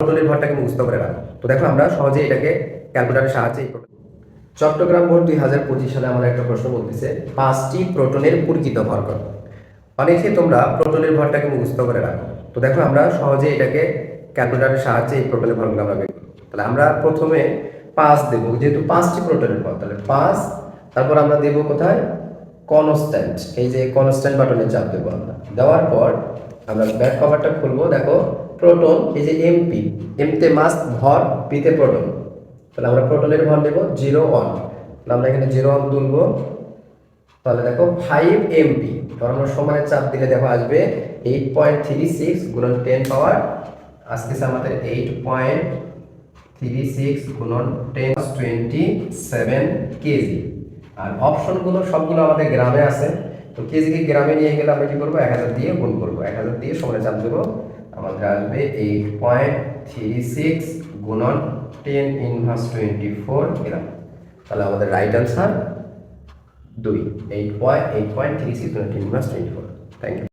প্রোটনের ভরটাকে মুখস্থ করে রাখো। তো দেখো আমরা সহজে এটাকে ক্যালকুলেটরের সাহায্যে চট্টগ্রাম বোর্ড 2025 সালে আমাদের একটা প্রশ্ন বলতেছে 5টি প্রোটনের প্রকৃত ভর কত। অনেকে তোমরা প্রোটনের ভরটাকে মুখস্থ করে রাখো। তো দেখো আমরা সহজে এটাকে ক্যালকুলেটরের সাহায্যে এই প্রোটনের ভরগুলো আমরা বের করব। তাহলে আমরা প্রথমে 5 দেব, যেহেতু 5টি প্রোটনের ভর, তাহলে 5। তারপর আমরা দেব কোথায়, কনস্ট্যান্ট, এই যে কনস্ট্যান্ট বাটনে চাপ দেবো আমরা। দেওয়ার পর আমরা ব্যাক কভারটা খুলবো, দেখো প্রোটন, এই যে এমপি, এমতে মাস ভর, পিতে প্রোটন। তাহলে আমরা প্রোটনের ভর নেব 0 1। তাহলে আমরা এখানে 0 1 তুলবো। তাহলে দেখো 5 এমপি, তখন আমরা সমানের চাপ দিলে দেখো আসবে 8.36 গুণন 10 পাওয়ার, আসতেছে আমাদের 8.36 গুণন 10 27 কেজি। আর অপশনগুলো সবগুলো আমাদের গ্রামে আছে, তো কেজিকে গ্রামে নিয়ে গেলে আমরা কি করবো, 1000 দিয়ে গুণ করবো, 1000 দিয়ে সমানে চাপ দেবো, আমাদের আসবে 8.36 গুণন 10 ইনভার্স 24 গ্রাম। তাহলে আমাদের রাইট আনসার 2, 8.36 গুণন 10 ইনভার্স 24। Thank you.